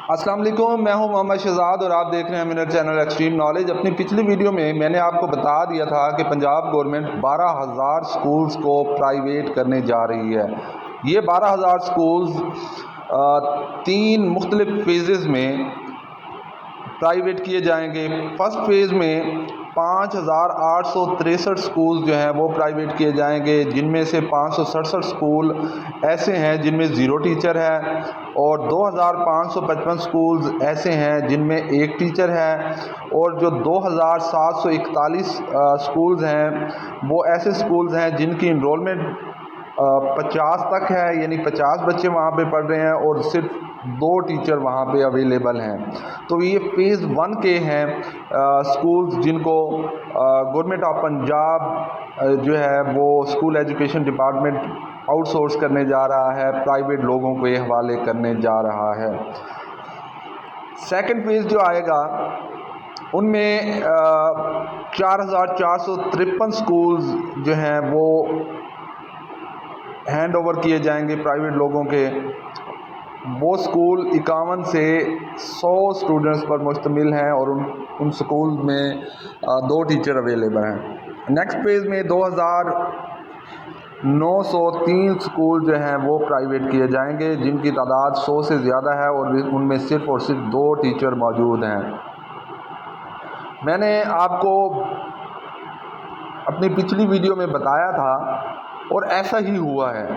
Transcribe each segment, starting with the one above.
अस्सलाम वालेकुम, मैं हूं मोहम्मद शहजाद और आप देख रहे हैं मेरा चैनल एक्सट्रीम नॉलेज। अपनी पिछली वीडियो में मैंने आपको बता दिया था कि पंजाब गवर्नमेंट 12,000 स्कूल्स को प्राइवेट करने जा रही है। ये 12,000 स्कूल्स 3 मुख्तलिफ फेजेस में प्राइवेट किए जाएंगे। फर्स्ट फेज़ में 5,863 स्कूल जो हैं वो प्राइवेट किए जाएंगे, जिनमें से 567 स्कूल ऐसे हैं जिनमें ज़ीरो टीचर है और 2,555 स्कूल्स ऐसे हैं जिनमें एक टीचर है, और जो 2,741 स्कूल्स हैं वो ऐसे स्कूल्स हैं जिनकी इनरोलमेंट 50 तक है, यानी 50 बच्चे वहाँ पे पढ़ रहे हैं और सिर्फ 2 टीचर वहाँ पे अवेलेबल हैं। तो ये फ़ेज़ 1 के हैं स्कूल्स जिनको गवर्नमेंट ऑफ पंजाब जो है वो स्कूल एजुकेशन डिपार्टमेंट आउटसोर्स करने जा रहा है, प्राइवेट लोगों को ये हवाले करने जा रहा है। सेकंड फेज़ जो आएगा उनमें 4,453 स्कूल्स जो हैं वो हैंड ओवर किए जाएंगे प्राइवेट लोगों के। वो स्कूल 51 से 100 स्टूडेंट्स पर मुश्तमिल हैं और उन स्कूल में 2 टीचर अवेलेबल हैं। नेक्स्ट फेज़ में 2,903 स्कूल जो हैं वो प्राइवेट किए जाएंगे, जिनकी तादाद 100 से ज़्यादा है और उनमें सिर्फ़ और सिर्फ 2 टीचर मौजूद हैं। मैंने आपको अपनी पिछली वीडियो में बताया था और ऐसा ही हुआ है।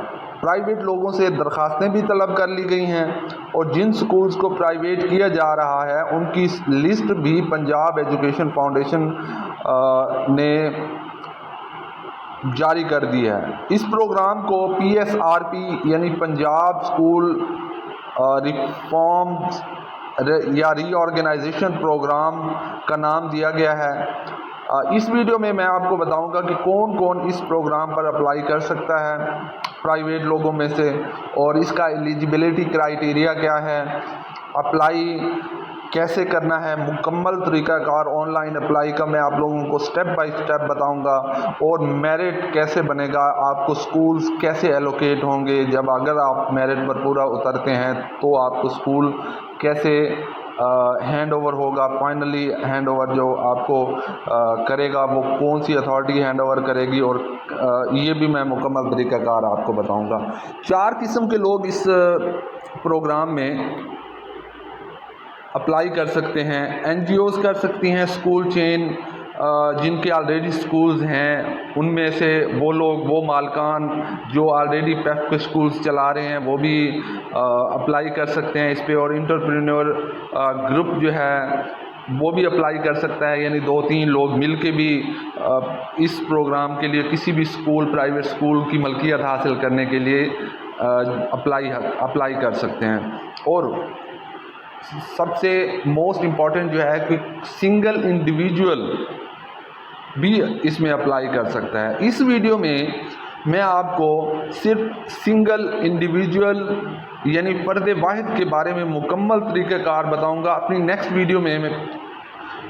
प्राइवेट लोगों से दरख्वास्तें भी तलब कर ली गई हैं और जिन स्कूल्स को प्राइवेट किया जा रहा है उनकी लिस्ट भी पंजाब एजुकेशन फाउंडेशन ने जारी कर दी है। इस प्रोग्राम को PSRP यानी पंजाब स्कूल रिफॉर्म्स या रीऑर्गेनाइजेशन प्रोग्राम का नाम दिया गया है। इस वीडियो में मैं आपको बताऊंगा कि कौन कौन इस प्रोग्राम पर अप्लाई कर सकता है प्राइवेट लोगों में से, और इसका एलिजिबिलिटी क्राइटेरिया क्या है, अप्लाई कैसे करना है, मुकम्मल तरीक़ाकार ऑनलाइन अप्लाई का मैं आप लोगों को स्टेप बाय स्टेप बताऊंगा, और मेरिट कैसे बनेगा, आपको स्कूल्स कैसे एलोकेट होंगे, जब अगर आप मेरिट पर पूरा उतरते हैं तो आपको स्कूल कैसे हैंड ओवर होगा, फाइनली हैंड ओवर जो आपको करेगा वो कौन सी अथॉरिटी हैंड ओवर करेगी, और ये भी मैं मुकम्मल तरीक़ाकार आपको बताऊंगा। 4 किस्म के लोग इस प्रोग्राम में अप्लाई कर सकते हैं। NGOs कर सकती हैं, स्कूल चेन जिनके ऑलरेडी स्कूल्स हैं उनमें से वो लोग, वो मालकान जो ऑलरेडी पेप के स्कूल्स चला रहे हैं वो भी अप्लाई कर सकते हैं इस पे, और एंटरप्रेन्योर ग्रुप जो है वो भी अप्लाई कर सकता है, यानी 2-3 लोग मिल के भी इस प्रोग्राम के लिए किसी भी स्कूल, प्राइवेट स्कूल की मलकियत हासिल करने के लिए अप्लाई कर सकते हैं। और सबसे मोस्ट इम्पॉर्टेंट जो है कि सिंगल इंडिविजुअल भी इसमें अप्लाई कर सकता है। इस वीडियो में मैं आपको सिर्फ सिंगल इंडिविजुअल यानी फ़र्द वाहिद के बारे में मुकम्मल तरीक़ाकार बताऊंगा। अपनी नेक्स्ट वीडियो में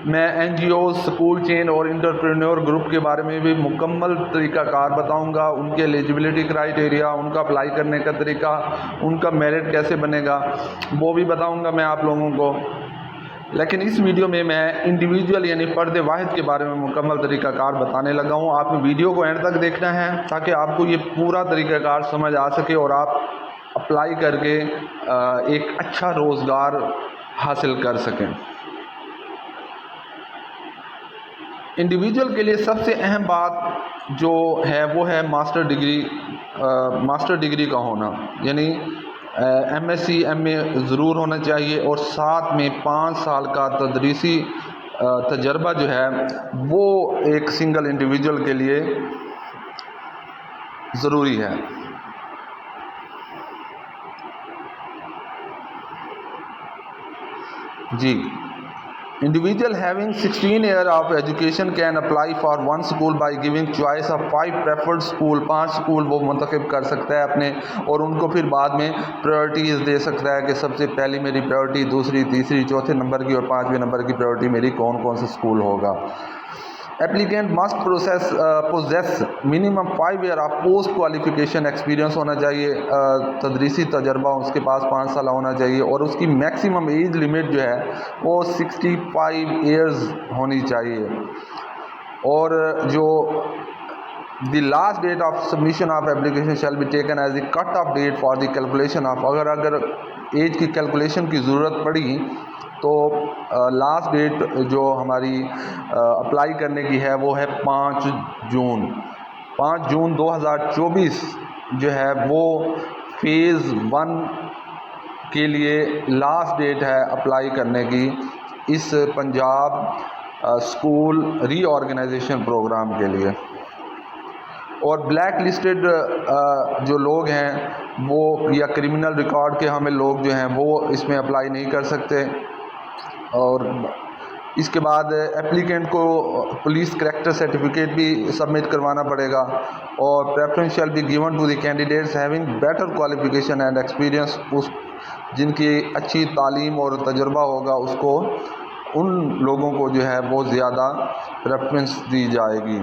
मैं NGOs, स्कूल चेन और एंटरप्रेन्योर ग्रुप के बारे में भी मुकम्मल तरीक़ाकार बताऊंगा, उनके एलिजिबिलिटी क्राइटेरिया, उनका अप्लाई करने का तरीका, उनका मेरिट कैसे बनेगा वो भी बताऊंगा मैं आप लोगों को। लेकिन इस वीडियो में मैं इंडिविजुअल यानी फ़र्द वाहिद के बारे में मुकम्मल तरीक़ाकार बताने लगा हूँ। आपने वीडियो को एंड तक देखना है ताकि आपको ये पूरा तरीक़ाकार समझ आ सके और आप अप्लाई करके एक अच्छा रोज़गार हासिल कर सकें। इंडिविजुअल के लिए सबसे अहम बात जो है वो है मास्टर डिग्री का होना, यानी MSc MA ज़रूर होना चाहिए, और साथ में 5 साल का तदरीसी तजर्बा जो है वो एक सिंगल इंडिविजुअल के लिए ज़रूरी है। जी, individual having 16 year of education can apply for one school by giving choice of 5 preferred school। 5 school वो मुंतखब कर सकता है अपने, और उनको फिर बाद में प्रायोरिटीज़ दे सकता है कि सबसे पहली मेरी प्रायोरिटी, दूसरी, तीसरी, चौथे नंबर की और 5वें नंबर की प्रायोरिटी मेरी कौन कौन सा स्कूल होगा। Applicant must possess minimum 5 year of post qualification experience होना चाहिए, तदरीसी तजर्बा उसके पास 5 साल होना चाहिए, और उसकी मैक्सिमम एज लिमिट जो है वो 65 ईयर्स होनी चाहिए। और जो the last date of submission of application shall be taken as the cut off date for the calculation of, अगर एज की कैलकुलेशन की ज़रूरत पड़ी तो लास्ट डेट जो हमारी अप्लाई करने की है वो है 5 जून 2024 जो है वो फ़ेज़ 1 के लिए लास्ट डेट है अप्लाई करने की इस पंजाब स्कूल रीऑर्गेनाइजेशन प्रोग्राम के लिए। और ब्लैक लिस्टेड जो लोग हैं वो या क्रिमिनल रिकॉर्ड के हमें लोग जो हैं वो इसमें अप्लाई नहीं कर सकते। और इसके बाद एप्लीकेंट को पुलिस करैक्टर सर्टिफिकेट भी सबमिट करवाना पड़ेगा। और preference shall be given to the candidates having better qualification and experience, उस जिनकी अच्छी तालीम और तजुर्बा होगा उसको, उन लोगों को जो है वो ज़्यादा प्रेफरेंस दी जाएगी।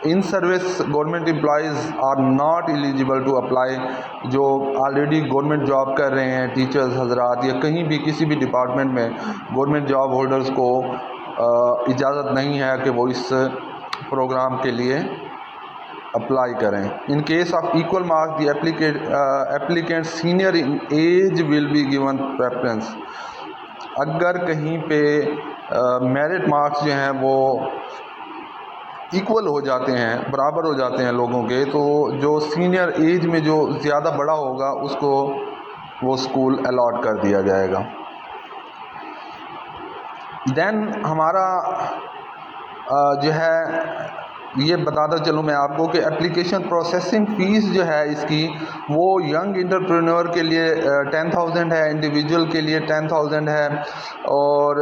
In service government employees are not eligible to apply, जो ऑलरेडी गवर्नमेंट जॉब कर रहे हैं टीचर्स हजरात या कहीं भी किसी भी डिपार्टमेंट में गवर्नमेंट जॉब होल्डर्स को इजाज़त नहीं है कि वो इस प्रोग्राम के लिए अप्लाई करें। In case of equal marks the applicant senior in age will be given preference. अगर कहीं पे मेरिट मार्क्स जो हैं वो इक्वल हो जाते हैं, बराबर हो जाते हैं लोगों के, तो जो सीनियर एज में जो ज़्यादा बड़ा होगा उसको वो स्कूल अलॉट कर दिया जाएगा। देन हमारा जो है ये बताता चलूँ मैं आपको कि एप्लीकेशन प्रोसेसिंग फ़ीस जो है इसकी वो यंग इंटरप्रेन्योर के लिए 10,000 है, इंडिविजुअल के लिए 10,000 है, और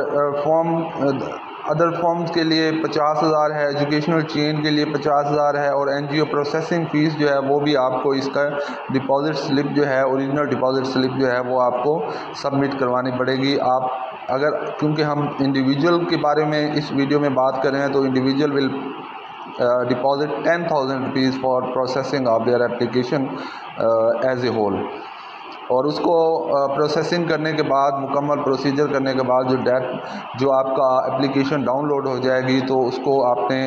अदर फॉर्म्स के लिए 50,000 है, एजुकेशनल चेन के लिए 50,000 है, और एनजीओ प्रोसेसिंग फ़ीस जो है वो भी आपको इसका डिपॉज़िट स्लिप जो है, ओरिजिनल डिपॉज़िट स्लिप जो है वो आपको सबमिट करवानी पड़ेगी। आप अगर, क्योंकि हम इंडिविजुअल के बारे में इस वीडियो में बात कर रहे हैं, तो individual will deposit 10,000 rupees for processing of their application as a whole। और उसको प्रोसेसिंग करने के बाद, मुकम्मल प्रोसीजर करने के बाद जो आपका एप्लीकेशन डाउनलोड हो जाएगी तो उसको आपने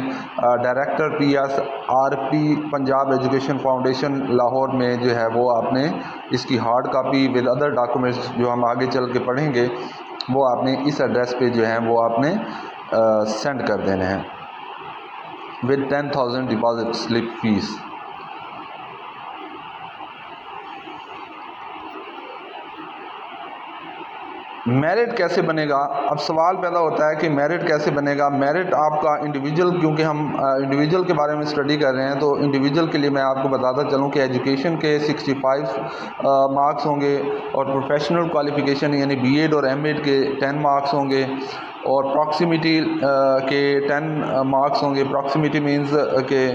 director PSRP Punjab education foundation Lahore में जो है वो आपने इसकी hard copy with other documents जो हम आगे चल के पढ़ेंगे वो आपने इस एड्रेस पे जो है वो आपने सेंड कर देने हैं with 10,000 deposit slip fees। Merit कैसे बनेगा? अब सवाल पैदा होता है कि मेरिट कैसे बनेगा। मेरिट आपका इंडिविजुअल, क्योंकि हम इंडिविजुअल के बारे में स्टडी कर रहे हैं, तो इंडिविजुअल के लिए मैं आपको बताता चलूँ कि एजुकेशन के 65 मार्क्स होंगे, और प्रोफेशनल क्वालिफ़िकेशन यानी बीएड और एमएड के 10 मार्क्स होंगे, और प्रॉक्सिमिटी के 10 मार्क्स होंगे। प्रॉक्सिमिटी मीन्स के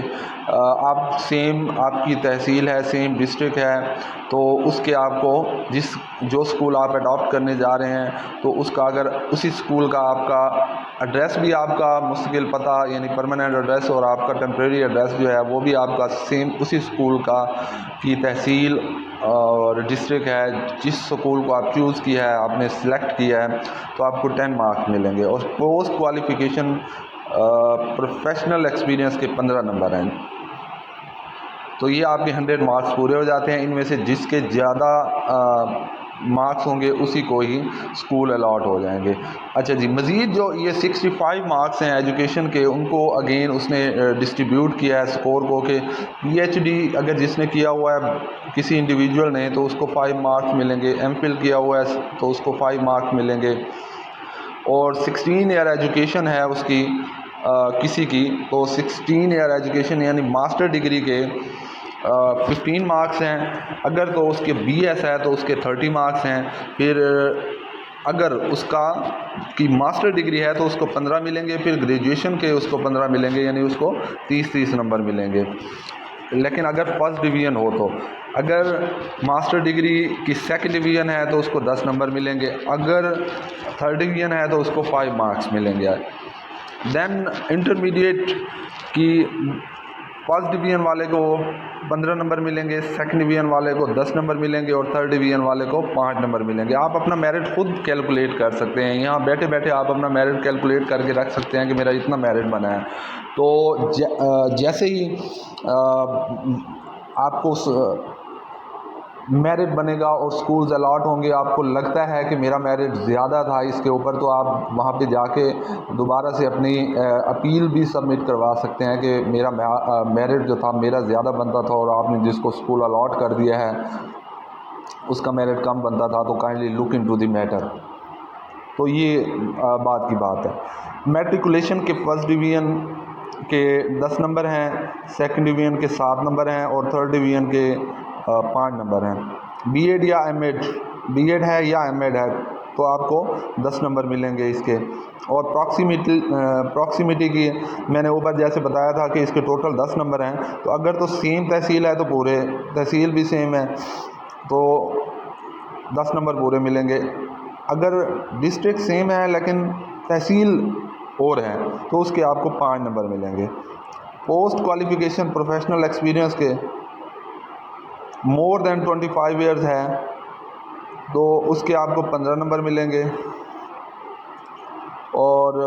आप सेम, आपकी तहसील है, सेम डिस्ट्रिक्ट है, तो उसके आपको जो स्कूल आप अडॉप्ट करने जा रहे हैं तो उसका, अगर उसी स्कूल का आपका एड्रेस भी आपका मुस्तकिल पता यानी परमानेंट एड्रेस, और आपका टेम्प्रेरी एड्रेस जो है वो भी आपका सेम उसी स्कूल का की तहसील और डिस्ट्रिक्ट है, जिस स्कूल को आप चूज़ किया है, आपने सेलेक्ट किया है, तो आपको 10 मार्क्स मिलेंगे। और पोस्ट क्वालिफ़िकेशन प्रोफेशनल एक्सपीरियंस के 15 नंबर हैं। तो ये आपके 100 मार्क्स पूरे हो जाते हैं। इनमें से जिसके ज़्यादा मार्क्स होंगे उसी को ही स्कूल अलॉट हो जाएंगे। अच्छा जी, मज़ीद जो ये 65 मार्क्स हैं एजुकेशन के, उनको अगेन उसने डिस्ट्रीब्यूट किया है स्कोर को कि PhD अगर जिसने किया हुआ है किसी इंडिविजुअल ने तो उसको 5 मार्क्स मिलेंगे, MPhil किया हुआ है तो उसको 5 मार्क्स मिलेंगे, और 16 ईयर एजुकेशन है उसकी किसी की, तो 16 ईयर एजुकेशन यानी मास्टर डिग्री के 15 मार्क्स हैं। अगर तो उसके BS है तो उसके 30 मार्क्स हैं। फिर अगर उसका की मास्टर डिग्री है तो उसको 15 मिलेंगे, फिर ग्रेजुएशन के उसको 15 मिलेंगे, यानी उसको 30 नंबर मिलेंगे। लेकिन अगर फर्स्ट डिवीज़न हो, तो अगर मास्टर डिग्री की सेकंड डिवीज़न है तो उसको 10 नंबर मिलेंगे, अगर थर्ड डिवीज़न है तो उसको 5 मार्क्स मिलेंगे। देन इंटरमीडिएट की फर्स्ट डिवीज़न वाले को 15 नंबर मिलेंगे, सेकंड डिवीज़न वाले को 10 नंबर मिलेंगे और थर्ड डिवीज़न वाले को 5 नंबर मिलेंगे। आप अपना मेरिट खुद कैलकुलेट कर सकते हैं, यहाँ बैठे बैठे आप अपना मेरिट कैलकुलेट करके रख सकते हैं कि मेरा इतना मेरिट बना है। तो जैसे ही आपको मेरिट बनेगा और स्कूल्स अलॉट होंगे, आपको लगता है कि मेरा मेरिट ज़्यादा था इसके ऊपर, तो आप वहाँ पे जाके दोबारा से अपनी अपील भी सबमिट करवा सकते हैं कि मेरा मेरिट जो था मेरा ज़्यादा बनता था और आपने जिसको स्कूल अलॉट कर दिया है उसका मेरिट कम बनता था, तो kindly look into the matter. तो ये बात की बात है। मैट्रिकुलेशन के फर्स्ट डिवीज़न के 10 नंबर हैं, सेकंड डिवीज़न के 7 नंबर हैं और थर्ड डिवीज़न के 5 नंबर हैं। बीएड या एमएड, बीएड है या एमएड है तो आपको 10 नंबर मिलेंगे इसके। और प्रॉक्सिमिटी की मैंने ऊपर जैसे बताया था कि इसके टोटल 10 नंबर हैं, तो अगर तो सेम तहसील है तो पूरे तहसील भी सेम है तो 10 नंबर पूरे मिलेंगे। अगर डिस्ट्रिक्ट सेम है लेकिन तहसील और है तो उसके आपको 5 नंबर मिलेंगे। पोस्ट क्वालिफ़िकेशन प्रोफेशनल एक्सपीरियंस के मोर देन 25 ईयर्स है तो उसके आपको 15 नंबर मिलेंगे। और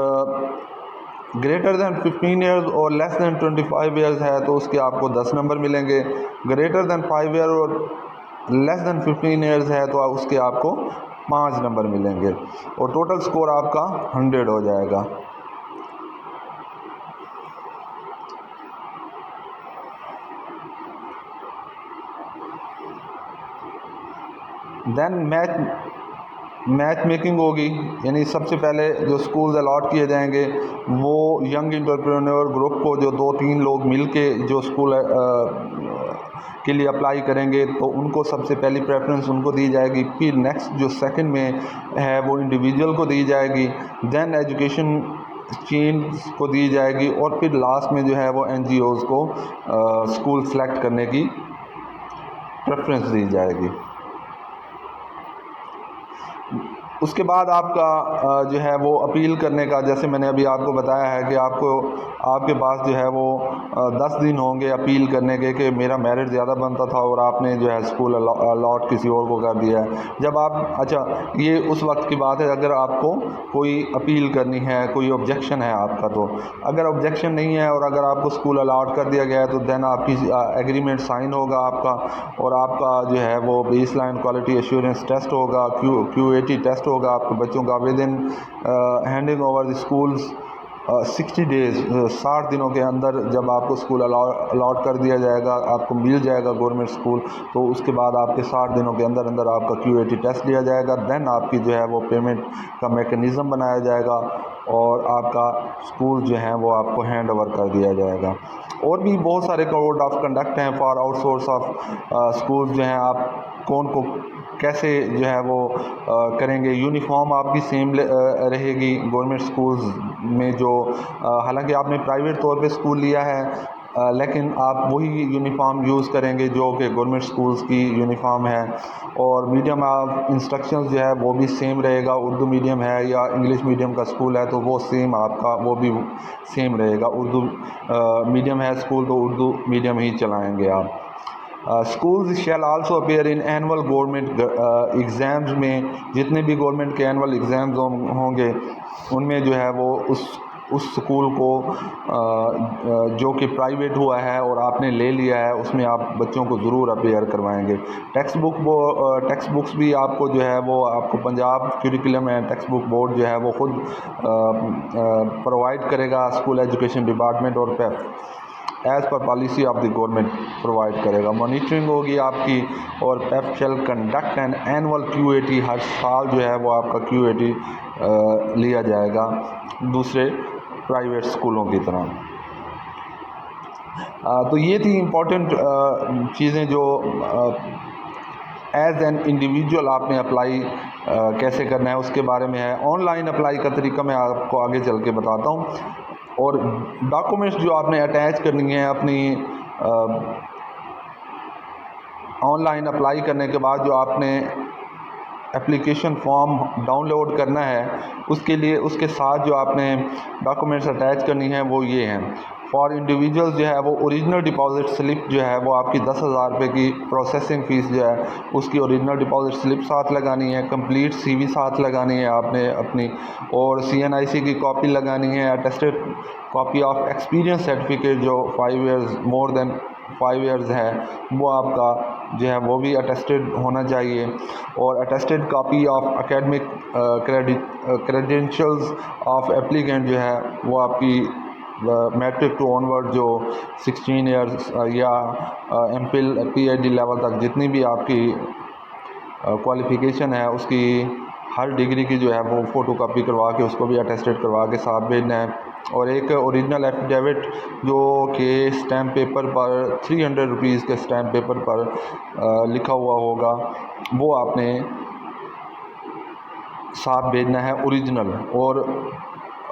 ग्रेटर दैन 15 ईयर्स और लेस दैन 25 ईयर्स है तो उसके आपको 10 नंबर मिलेंगे। ग्रेटर दैन 5 ईयर और लेस दैन 15 ईयर्स है तो उसके आपको 5 नंबर मिलेंगे और टोटल स्कोर आपका 100 हो जाएगा। देन मैच मेकिंग होगी, यानी सबसे पहले जो स्कूल्स अलॉट किए जाएंगे वो यंग एंटरप्रेन्योर ग्रुप को जो 2-3 लोग मिलके जो स्कूल के लिए अप्लाई करेंगे तो उनको सबसे पहली प्रेफरेंस उनको दी जाएगी। फिर नेक्स्ट जो सेकंड में है वो इंडिविजुअल को दी जाएगी, देन एजुकेशन चेन को दी जाएगी और फिर लास्ट में जो है वो एनजीओज़ को स्कूल सेलेक्ट करने की प्रेफरेंस दी जाएगी। उसके बाद आपका जो है वो अपील करने का, जैसे मैंने अभी आपको बताया है कि आपके पास जो है वो 10 दिन होंगे अपील करने के कि मेरा मेरिट ज़्यादा बनता था और आपने जो है स्कूल अलॉट किसी और को कर दिया है। जब आप ये उस वक्त की बात है अगर आपको कोई अपील करनी है, कोई ऑब्जेक्शन है आपका, तो अगर ऑब्जेक्शन नहीं है और अगर आपको स्कूल अलॉट कर दिया गया है तो देन आपकी एग्रीमेंट साइन होगा आपका और आपका जो है वो बेसलाइन क्वालिटी एश्योरेंस टेस्ट होगा, QAT टेस्ट होगा आपके बच्चों का। With in handing over the schools 60 days 60 दिनों के अंदर जब आपको स्कूल अलॉट कर दिया जाएगा, आपको मिल जाएगा गवर्नमेंट स्कूल, तो उसके बाद आपके 60 दिनों के अंदर अंदर आपका QAT टेस्ट लिया जाएगा। देन आपकी जो है वो पेमेंट का मैकेनिज़्म बनाया जाएगा और आपका स्कूल जो है वो आपको हैंड ओवर कर दिया जाएगा। और भी बहुत सारे कोड ऑफ कंडक्ट हैं फॉर आउटसोर्स ऑफ स्कूल जो हैं, आप कौन को कैसे जो है वो करेंगे। यूनिफॉर्म आपकी सेम रहेगी गवर्नमेंट स्कूल्स में, जो हालांकि आपने प्राइवेट तौर पे स्कूल लिया है लेकिन आप वही यूनिफॉर्म यूज़ करेंगे जो कि गवर्नमेंट स्कूल्स की यूनिफॉर्म है। और मीडियम ऑफ इंस्ट्रक्शंस जो है वो भी सेम रहेगा, उर्दू मीडियम है या इंग्लिश मीडियम का स्कूल है तो वो सेम आपका वो भी सेम रहेगा। उर्दू मीडियम है स्कूल तो उर्दू मीडियम ही चलाएँगे आप। Schools shell also appear in annual government exams में, जितने भी गवर्नमेंट के एनुअल एग्ज़ाम्स होंगे उनमें जो है वो उस स्कूल को जो कि प्राइवेट हुआ है और आपने ले लिया है उसमें आप बच्चों को ज़रूर अपेयर करवाएंगे। टेक्स्ट बुक्स भी आपको जो है वो आपको Punjab curriculum and text book board जो है वो ख़ुद प्रोवाइड करेगा, स्कूल एजुकेशन डिपार्टमेंट और PEP as per policy of the government provide करेगा। मॉनिटरिंग होगी आपकी और PEP shall conduct an annual QAT, हर साल जो है वो आपका QAT लिया जाएगा दूसरे प्राइवेट स्कूलों की तरह। तो ये थी इम्पोर्टेंट चीज़ें जो एज़ एन इंडिविजुअल आपने अप्लाई कैसे करना है उसके बारे में है। ऑनलाइन अप्लाई का तरीका मैं आपको आगे चल के बताता हूँ। और डॉक्यूमेंट्स जो आपने अटैच करनी है अपनी ऑनलाइन अप्लाई करने के बाद, जो आपने एप्लीकेशन फॉर्म डाउनलोड करना है, उसके लिए उसके साथ जो आपने डॉक्यूमेंट्स अटैच करनी है वो ये हैं। फॉर इंडिविजुअल्स जो है वो ओरिजिनल डिपॉजिट स्लिप जो है वो आपकी 10,000 रुपये की प्रोसेसिंग फ़ीस जो है उसकी ओरिजिनल डिपॉजिट स्लिप साथ लगानी है, कंप्लीट सीवी साथ लगानी है आपने अपनी, और CNIC की कॉपी लगानी है, attested copy of experience certificate जो 5 इयर्स मोर देन 5 इयर्स है वो आपका जो है वो भी अटेस्टेड होना चाहिए, और attested copy of academic credentials of applicant जो है वो आपकी मैट्रिक टू ऑनवर्ड जो 16 इयर्स या MPhil PhD लेवल तक जितनी भी आपकी क्वालिफ़िकेशन है उसकी हर डिग्री की जो है वो फ़ोटोकॉपी करवा के उसको भी अटेस्टेड करवा के साथ भेजना है, और एक ओरिजिनल एफिडेविट जो कि स्टैम्प पेपर पर 300 रुपीज़ के स्टैम्प पेपर पर लिखा हुआ होगा वो आपने साथ भेजना है ओरिजिनल, और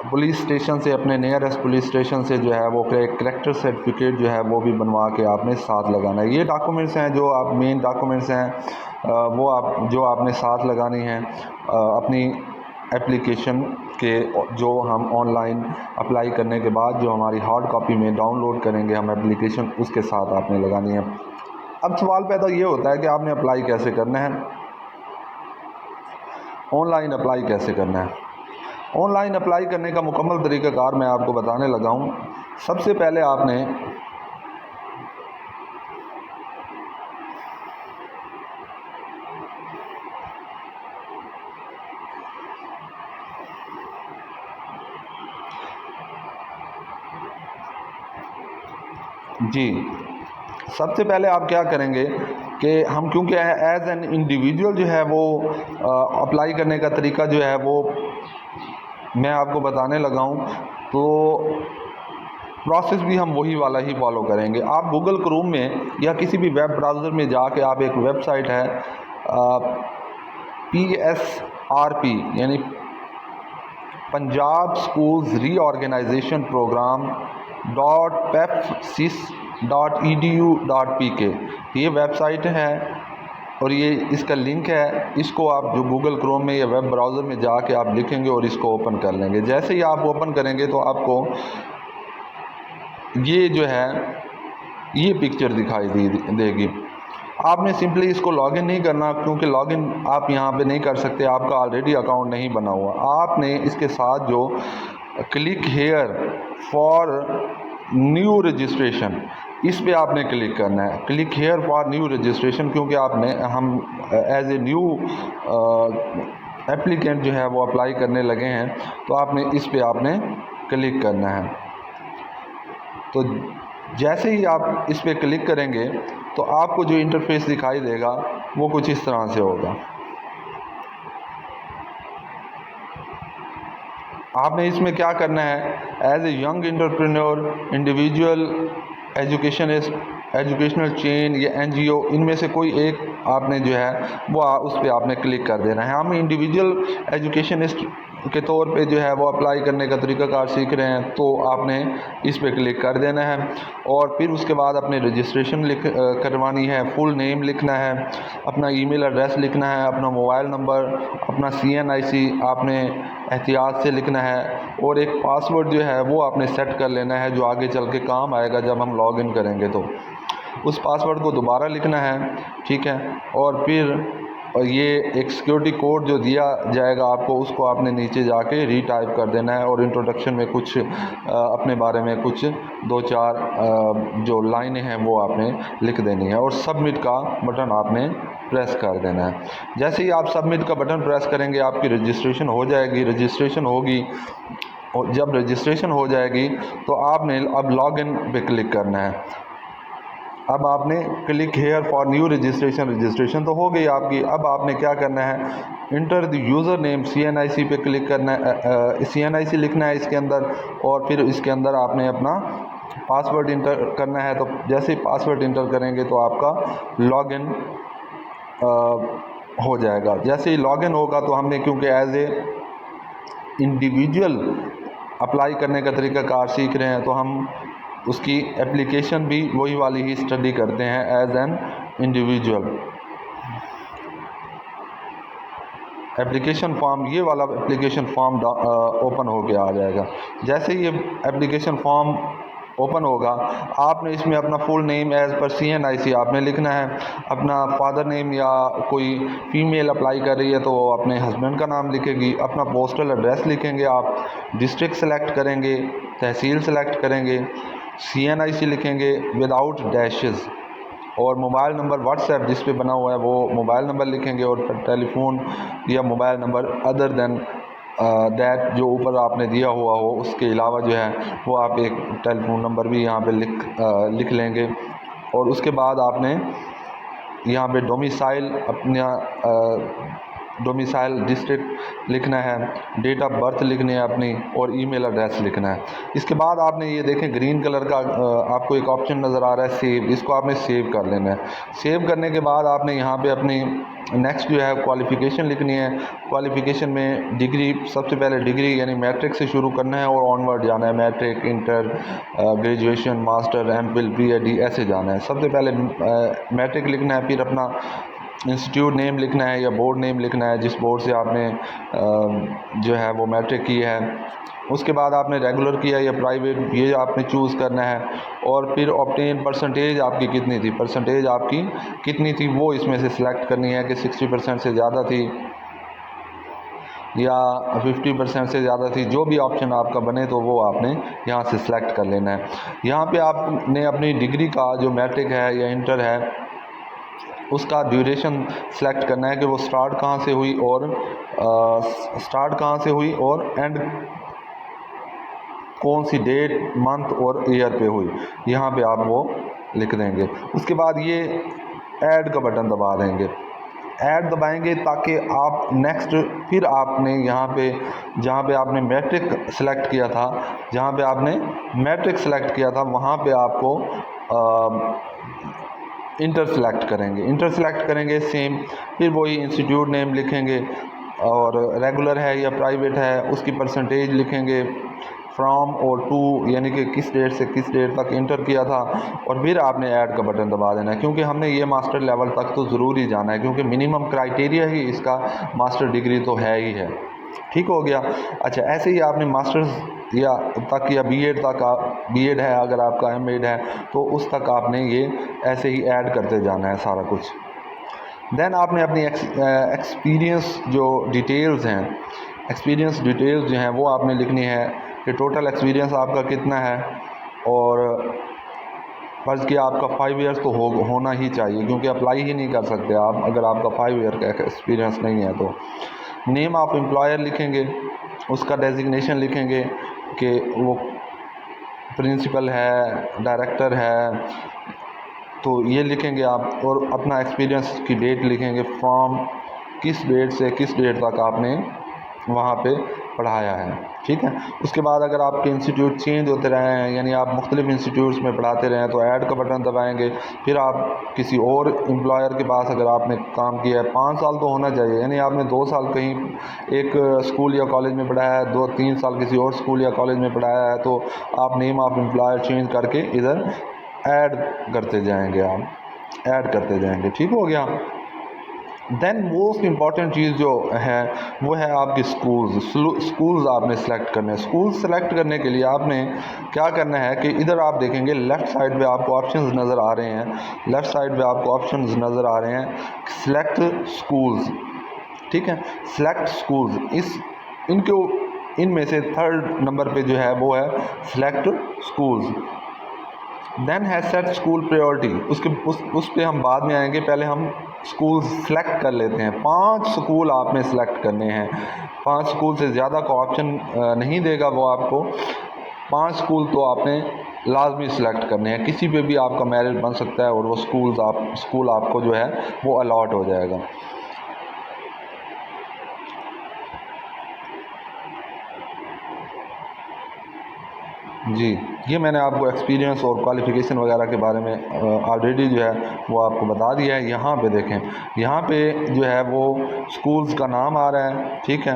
पुलिस स्टेशन से अपने नियरेस्ट पुलिस स्टेशन से जो है वो करैक्टर सर्टिफिकेट जो है वो भी बनवा के आपने साथ लगाना है। ये डॉक्यूमेंट्स हैं जो आप मेन डॉक्यूमेंट्स हैं वो जो आपने साथ लगानी हैं अपनी एप्लीकेशन के, जो हम ऑनलाइन अप्लाई करने के बाद जो हमारी हार्ड कॉपी में डाउनलोड करेंगे हम एप्लीकेशन उसके साथ आपने लगानी है। अब सवाल पैदा ये होता है कि आपने अप्लाई कैसे करना है, ऑनलाइन अप्लाई कैसे करना है। ऑनलाइन अप्लाई करने का मुकम्मल तरीक़ाकार मैं आपको बताने लगा हूँ। सबसे पहले आपने सबसे पहले आप क्या करेंगे कि हम क्योंकि एज एन इंडिविजुअल जो है वो अप्लाई करने का तरीका जो है वो मैं आपको बताने लगा हूँ, तो प्रोसेस भी हम वही वाला ही फॉलो करेंगे। आप गूगल क्रोम में या किसी भी वेब ब्राउज़र में जाके आप एक वेबसाइट है PSRP यानी Punjab schools reorganisation programme .pepsis.edu.pk ये वेबसाइट है और ये इसका लिंक है। इसको आप जो गूगल क्रोम में या वेब ब्राउज़र में जाके आप लिखेंगे और इसको ओपन कर लेंगे। जैसे ही आप ओपन करेंगे तो आपको ये जो है ये पिक्चर दिखाई देगी। आपने सिंपली इसको लॉगिन नहीं करना, क्योंकि लॉगिन आप यहाँ पे नहीं कर सकते, आपका ऑलरेडी अकाउंट नहीं बना हुआ। आपने इसके साथ जो click here for new registration इस पे आपने क्लिक करना है। Click here for new registration, क्योंकि हम एज ए न्यू एप्लीकेंट जो है वो अप्लाई करने लगे हैं, तो आपने इस पे आपने क्लिक करना है। तो जैसे ही आप इस पे क्लिक करेंगे तो आपको जो इंटरफेस दिखाई देगा वो कुछ इस तरह से होगा। आपने इसमें क्या करना है, as a young entrepreneur, individual, educational chain या NGO, इनमें से कोई एक आपने जो है वो उस पर आपने क्लिक कर देना है। हम इंडिविजुअल एजुकेशनिस्ट के तौर पे जो है वो अप्लाई करने का तरीक़ाकार सीख रहे हैं, तो आपने इस पे क्लिक कर देना है और फिर उसके बाद अपने रजिस्ट्रेशन करवानी है। फुल नेम लिखना है, अपना ईमेल एड्रेस लिखना है, अपना मोबाइल नंबर, अपना CNIC आपने एहतियात से लिखना है, और एक पासवर्ड जो है वो आपने सेट कर लेना है जो आगे चल के काम आएगा जब हम लॉगिन करेंगे। तो उस पासवर्ड को दोबारा लिखना है, ठीक है, और फिर ये एक सिक्योरिटी कोड जो दिया जाएगा आपको, उसको आपने नीचे जाके रीटाइप कर देना है और इंट्रोडक्शन में कुछ अपने बारे में कुछ 2-4 जो लाइनें हैं वो आपने लिख देनी है, और सबमिट का बटन आपने प्रेस कर देना है। जैसे ही आप सबमिट का बटन प्रेस करेंगे आपकी रजिस्ट्रेशन हो जाएगी। रजिस्ट्रेशन होगी, और जब रजिस्ट्रेशन हो जाएगी तो आपने अब लॉगिन पे क्लिक करना है। अब आपने click here for new registration तो हो गई आपकी। अब आपने क्या करना है, enter the user name, CNIC पे क्लिक करना है, CNIC लिखना है इसके अंदर, और फिर इसके अंदर आपने अपना पासवर्ड इंटर करना है। तो जैसे ही पासवर्ड इंटर करेंगे तो आपका लॉगिन हो जाएगा। जैसे ही लॉगिन होगा तो हमने क्योंकि एज ए इंडिविजुअल अप्लाई करने का तरीक़ाकार सीख रहे हैं, तो हम उसकी एप्लीकेशन भी वही वाली ही स्टडी करते हैं as an individual. Application form, ये वाला एप्लीकेशन फॉर्म ओपन होके आ जाएगा। जैसे ही ये एप्लीकेशन फॉर्म ओपन होगा, आपने इसमें अपना full name as per CNIC आपने लिखना है, अपना फादर नेम, या कोई फ़ीमेल अप्लाई कर रही है तो वो अपने हस्बैंड का नाम लिखेगी, अपना पोस्टल एड्रेस लिखेंगे आप, डिस्ट्रिक्ट सेलेक्ट करेंगे, तहसील सेलेक्ट करेंगे, CNIC लिखेंगे विदाउट डैशेस, और मोबाइल नंबर व्हाट्सएप जिस पे बना हुआ है वो मोबाइल नंबर लिखेंगे, और फिर टेलीफोन या mobile number other than that जो ऊपर आपने दिया हुआ हो उसके अलावा जो है वो आप एक टेलीफोन नंबर भी यहाँ पे लिख लेंगे। और उसके बाद आपने यहाँ पे डोमिसाइल, अपना डोमिसाइल डिस्ट्रिक्ट लिखना है, डेट ऑफ बर्थ लिखनी है अपनी, और ईमेल एड्रेस लिखना है। इसके बाद आपने ये देखें ग्रीन कलर का आपको एक ऑप्शन नज़र आ रहा है सेव, इसको आपने सेव कर लेना है। सेव करने के बाद आपने यहाँ पे अपनी नेक्स्ट जो है क्वालिफ़िकेशन लिखनी है। क्वालिफ़िकेशन में डिग्री, सबसे पहले डिग्री यानी मैट्रिक से शुरू करना है और ऑनवर्ड जाना है, matric, inter, graduation, master, MPhil, PhD ऐसे जाना है। सबसे पहले मैट्रिक लिखना है, फिर अपना इंस्टीट्यूट नेम लिखना है या बोर्ड नेम लिखना है जिस बोर्ड से आपने जो है वो मैट्रिक की है। उसके बाद आपने रेगुलर किया या प्राइवेट, ये आपने चूज़ करना है। और फिर ऑब्टेन परसेंटेज आपकी कितनी थी, परसेंटेज आपकी कितनी थी वो इसमें से सिलेक्ट करनी है कि 60% से ज़्यादा थी या 50% से ज़्यादा थी। जो भी ऑप्शन आपका बने तो वो आपने यहाँ से सिलेक्ट कर लेना है। यहाँ पे आपने अपनी डिग्री का जो मैट्रिक है या इंटर है उसका ड्यूरेशन सेलेक्ट करना है कि वो स्टार्ट कहाँ से हुई और एंड कौन सी डेट, मंथ और ईयर पे हुई, यहाँ पे आप वो लिख देंगे। उसके बाद ये ऐड का बटन दबा देंगे, ऐड दबाएंगे ताकि आप नेक्स्ट फिर आपने यहाँ पे जहाँ पे आपने मैट्रिक सेलेक्ट किया था वहाँ पे आपको इंटर सेलेक्ट करेंगे सेम, फिर वही इंस्टीट्यूट नेम लिखेंगे और रेगुलर है या प्राइवेट है उसकी परसेंटेज लिखेंगे, फ्रॉम और टू यानी कि किस डेट से किस डेट तक इंटर किया था, और फिर आपने ऐड का बटन दबा देना है क्योंकि हमने ये मास्टर लेवल तक तो ज़रूर ही जाना है क्योंकि मिनिमम क्राइटेरिया ही इसका मास्टर डिग्री तो है ही है। ठीक हो गया। अच्छा, ऐसे ही आपने मास्टर्स या तक या B.Ed तक, B.Ed है अगर आपका, M.Ed है तो उस तक आपने ये ऐसे ही ऐड करते जाना है सारा कुछ। देन आपने अपनी एक्सपीरियंस जो डिटेल्स जो हैं वो आपने लिखनी है कि टोटल एक्सपीरियंस आपका कितना है, और फर्ज़ किया आपका 5 ईयर्स तो होना ही चाहिए क्योंकि अप्लाई ही नहीं कर सकते आप अगर आपका 5 ईयर का एक्सपीरियंस नहीं है तो। नेम ऑफ एम्प्लॉयर लिखेंगे, उसका डेजिग्नेशन लिखेंगे कि वो प्रिंसिपल है, डायरेक्टर है, तो ये लिखेंगे आप, और अपना एक्सपीरियंस की डेट लिखेंगे, फ्रॉम किस डेट से किस डेट तक आपने वहाँ पे पढ़ाया है। ठीक है। उसके बाद अगर आपके इंस्टीट्यूट चेंज होते रहे हैं यानी आप मुख्तलिफ इंस्टीट्यूट्स में पढ़ाते रहे हैं तो ऐड का बटन दबाएंगे, फिर आप किसी और एम्प्लॉयर के पास अगर आपने काम किया है 5 साल तो होना चाहिए, यानी आपने 2 साल कहीं एक स्कूल या कॉलेज में पढ़ाया है, 2-3 साल किसी और स्कूल या कॉलेज में पढ़ाया है, तो आप नेम ऑफ एम्प्लॉयर चेंज करके इधर ऐड करते जाएंगे। ठीक हो गया। देन मोस्ट इम्पॉर्टेंट चीज़ जो है वो है आपकी स्कूल्स आपने सेलेक्ट करने हैं। स्कूल सेलेक्ट करने के लिए आपने क्या करना है कि इधर आप देखेंगे लेफ़्ट साइड पे आपको ऑप्शंस नज़र आ रहे हैं, सेलेक्ट स्कूल्स। ठीक है, सेलेक्ट स्कूल्स, इनमें से 3rd नंबर पे जो है वो है सेलेक्ट स्कूल्स। देन है सेट स्कूल प्रायोरिटी, उस पे हम बाद में आएंगे, पहले हम स्कूल सेलेक्ट कर लेते हैं। 5 स्कूल आपने सेलेक्ट करने हैं, 5 स्कूल से ज़्यादा का ऑप्शन नहीं देगा वो आपको, 5 स्कूल तो आपने लाजमी सेलेक्ट करने हैं। किसी पे भी आपका मेरिट बन सकता है और वो स्कूल आपको जो है वो अलॉट हो जाएगा। जी, ये मैंने आपको एक्सपीरियंस और क्वालिफ़िकेशन वगैरह के बारे में ऑलरेडी जो है वो आपको बता दिया है। यहाँ पे देखें, यहाँ पे जो है वो स्कूल्स का नाम आ रहा है। ठीक है,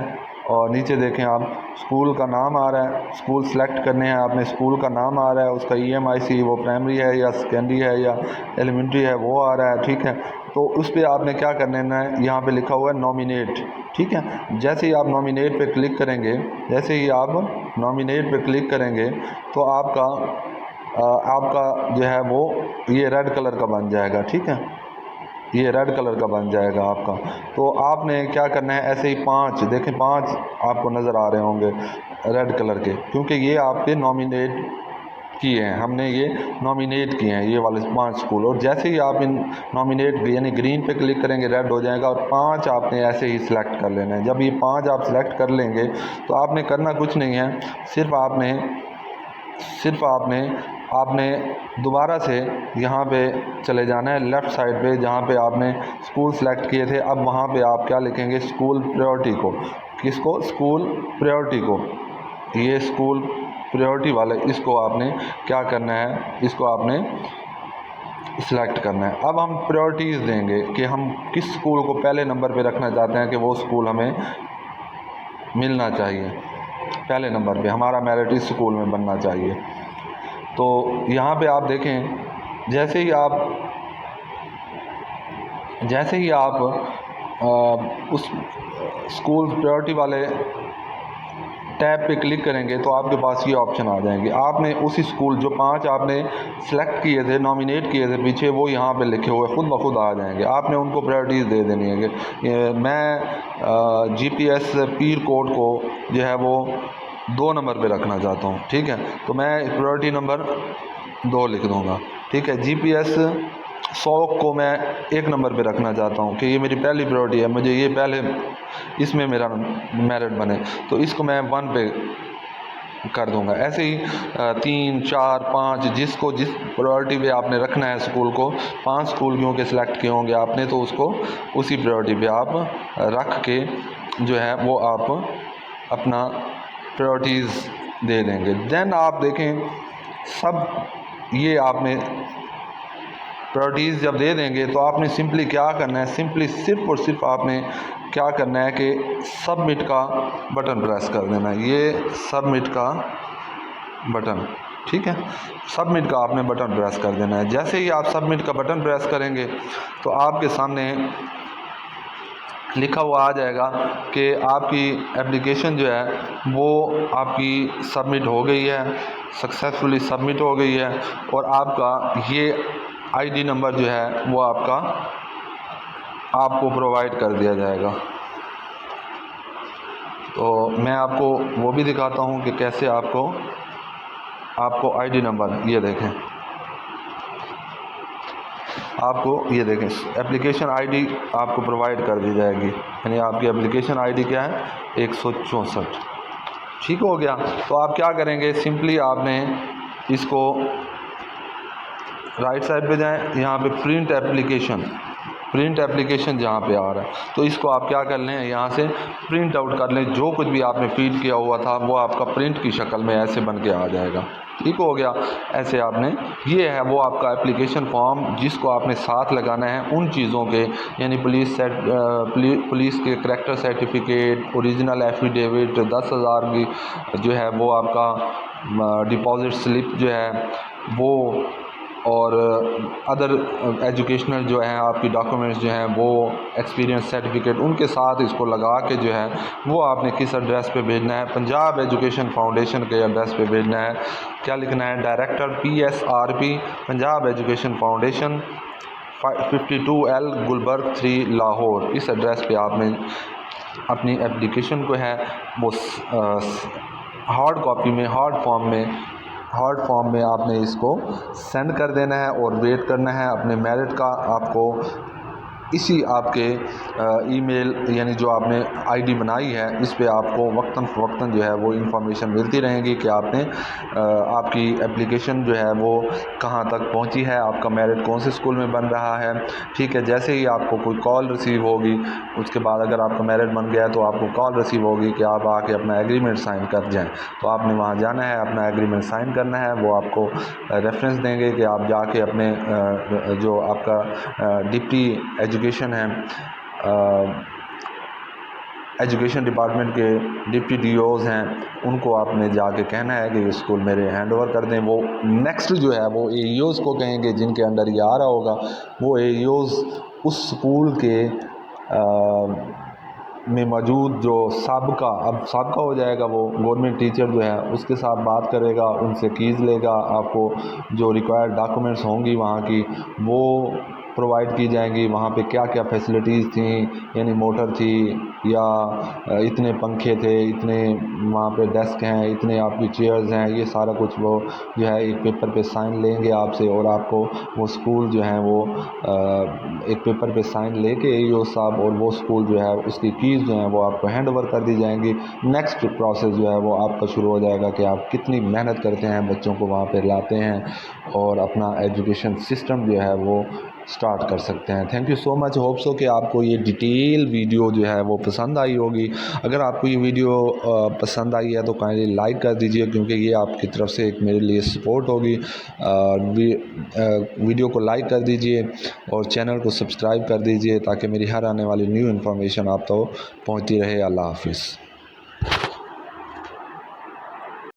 और नीचे देखें आप स्कूल का नाम आ रहा है, स्कूल सेलेक्ट करने हैं आपने, स्कूल का नाम आ रहा है, उसका EMIC वो प्राइमरी है या सेकेंडरी है या एलिमेंट्री है वो आ रहा है। ठीक है, तो उस पर आपने क्या करना है, यहाँ पे लिखा हुआ है नॉमिनेट, ठीक है। जैसे ही आप नॉमिनेट पे क्लिक करेंगे, जैसे ही आप नॉमिनेट पे क्लिक करेंगे तो आपका जो है वो ये रेड कलर का बन जाएगा, ठीक है, ये रेड कलर का बन जाएगा आपका। तो आपने क्या करना है, ऐसे ही 5 देखें, 5 आपको नज़र आ रहे होंगे रेड कलर के, क्योंकि ये आपके नॉमिनेट किए हैं, हमने ये नॉमिनेट किए हैं ये वाले 5 स्कूल। और जैसे ही आप इन नॉमिनेट यानी ग्रीन पे क्लिक करेंगे रेड हो जाएगा, और 5 आपने ऐसे ही सिलेक्ट कर लेना है। जब ये 5 आप सिलेक्ट कर लेंगे तो आपने करना कुछ नहीं है, सिर्फ आपने दोबारा से यहाँ पे चले जाना है लेफ़्ट साइड पे, जहाँ पे आपने स्कूल सेलेक्ट किए थे। अब वहाँ पे आप क्या लिखेंगे, स्कूल प्रायोरिटी को, किसको, स्कूल प्रायोरिटी को, ये स्कूल प्रायोरिटी वाले, इसको आपने क्या करना है, इसको आपने सिलेक्ट करना है। अब हम प्रायोरिटीज़ देंगे कि हम किस स्कूल को पहले नंबर पे रखना चाहते हैं, कि वो स्कूल हमें मिलना चाहिए पहले नंबर पे, हमारा मेरिट इस स्कूल में बनना चाहिए। तो यहाँ पे आप देखें, जैसे ही आप उस स्कूल प्रायोरिटी वाले टैब पे क्लिक करेंगे तो आपके पास ये ऑप्शन आ जाएंगे। आपने उसी स्कूल जो 5 आपने सेलेक्ट किए थे, नॉमिनेट किए थे पीछे, वो यहाँ पे लिखे हुए खुद ब खुद आ जाएंगे। आपने उनको प्रायोरिटीज़ दे देनी है कि मैं GPS पीर कोड को जो है वो 2 नंबर पे रखना चाहता हूँ, ठीक है, तो मैं प्रायोरिटी नंबर 2 लिख दूँगा, ठीक है। GPS 100 को मैं 1 नंबर पे रखना चाहता हूँ कि ये मेरी पहली प्रायोरिटी है, मुझे ये पहले इसमें मेरा मेरिट बने, तो इसको मैं 1 पे कर दूंगा। ऐसे ही 3, 4, 5 जिसको जिस प्रायोरिटी पे आपने रखना है स्कूल को, 5 स्कूल क्योंकि सिलेक्ट किए होंगे आपने, तो उसको उसी प्रायोरिटी पे आप रख के जो है वो आप अपना प्रायोरिटीज़ दे देंगे। देन आप देखें, सब ये आपने प्रायोरिटीज़ जब दे देंगे तो आपने सिंपली क्या करना है, सिंपली सिर्फ और सिर्फ आपने क्या करना है कि सबमिट का बटन प्रेस कर देना है, ये सबमिट का बटन, ठीक है, सबमिट का आपने बटन प्रेस कर देना है। जैसे ही आप सबमिट का बटन प्रेस करेंगे तो आपके सामने लिखा हुआ आ जाएगा कि आपकी एप्लीकेशन जो है वो आपकी सबमिट हो गई है, सक्सेसफुली सबमिट हो गई है, और आपका ये ID नंबर जो है वो आपको प्रोवाइड कर दिया जाएगा। तो मैं आपको वो भी दिखाता हूँ कि कैसे आपको ID नंबर, ये देखें, आपको ये देखें एप्लीकेशन ID आपको प्रोवाइड कर दी जाएगी, यानी आपकी एप्लीकेशन ID क्या है, 164, ठीक हो गया। तो आप क्या करेंगे, सिंपली आपने इसको राइट साइड पे जाएं, यहाँ पे प्रिंट एप्लीकेशन जहाँ पे आ रहा है, तो इसको आप क्या कर लें, यहाँ से प्रिंट आउट कर लें। जो कुछ भी आपने फीड किया हुआ था वो आपका प्रिंट की शक्ल में ऐसे बन के आ जाएगा, ठीक हो गया। ऐसे आपने, ये है वो आपका एप्लीकेशन फॉर्म जिसको आपने साथ लगाना है उन चीज़ों के, यानी पुलिस के करैक्टर सर्टिफिकेट, ओरिजिनल एफिडेविट, 10,000 की जो है वो आपका डिपॉजिट स्लिप जो है वो, और अदर एजुकेशनल जो है आपकी डॉक्यूमेंट्स जो हैं वो, एक्सपीरियंस सर्टिफिकेट, उनके साथ इसको लगा के जो है वो आपने किस एड्रेस पे भेजना है, पंजाब एजुकेशन फाउंडेशन के एड्रेस पे भेजना है। क्या लिखना है, director PSRP Punjab education foundation 52L Gulberg 3 Lahore, इस एड्रेस पे आपने अपनी एप्लीकेशन को है वो हार्ड कॉपी में, हार्ड फॉर्म में आपने इसको सेंड कर देना है और वेट करना है अपने मेरिट का। आपको इसी आपके ईमेल यानी जो आपने ID बनाई है इस पे आपको वक्तन फ़वक्तन जो है वो इन्फॉर्मेशन मिलती रहेगी कि आपने आपकी एप्लीकेशन जो है वो कहाँ तक पहुंची है, आपका मेरिट कौन से स्कूल में बन रहा है, ठीक है। जैसे ही आपको कोई कॉल रिसीव होगी, उसके बाद अगर आपका मेरिट बन गया है तो आपको कॉल रिसीव होगी कि आप आके अपना एग्रीमेंट साइन कर जाएँ, तो आपने वहाँ जाना है, अपना एग्रीमेंट साइन करना है। वो आपको रेफरेंस देंगे कि आप जाके अपने जो आपका डिप्टी एजुकेशन है, एजुकेशन डिपार्टमेंट के डिप्टी DOs हैं, उनको आपने जाके कहना है कि ये स्कूल मेरे हैंड ओवर कर दें। वो नेक्स्ट जो है वो AEOs को कहेंगे जिनके अंडर ये आ रहा होगा, वो AEOs उस स्कूल के में मौजूद जो साबका, अब साबका हो जाएगा, वो गवर्नमेंट टीचर जो है उसके साथ बात करेगा, उनसे कीज़ लेगा, आपको जो रिक्वायर्ड डॉक्यूमेंट्स होंगी वहाँ की वो प्रोवाइड की जाएंगी। वहाँ पे क्या क्या फैसिलिटीज़ थी, यानी मोटर थी या इतने पंखे थे, इतने वहाँ पे डेस्क हैं, इतने आपकी चेयर्स हैं, ये सारा कुछ वो जो है एक पेपर पे साइन लेंगे आपसे, और आपको वो स्कूल जो है वो एक पेपर पे साइन लेके ईओ साहब और वो स्कूल जो है उसकी कीज़ जो है वो आपको हैंड ओवर कर दी जाएंगी। नेक्स्ट प्रोसेस जो है वो आपका शुरू हो जाएगा कि आप कितनी मेहनत करते हैं, बच्चों को वहाँ पे लाते हैं और अपना एजुकेशन सिस्टम जो है वो स्टार्ट कर सकते हैं। Thank you so much. Hope so कि आपको ये डिटेल वीडियो जो है वो पसंद आई होगी। अगर आपको ये वीडियो पसंद आई है तो काइंडली लाइक कर दीजिए, क्योंकि ये आपकी तरफ से एक मेरे लिए सपोर्ट होगी। वीडियो को लाइक कर दीजिए और चैनल को सब्सक्राइब कर दीजिए ताकि मेरी हर आने वाली न्यू इन्फॉर्मेशन आप तो पहुँचती रहे। अल्लाह हाफिज़।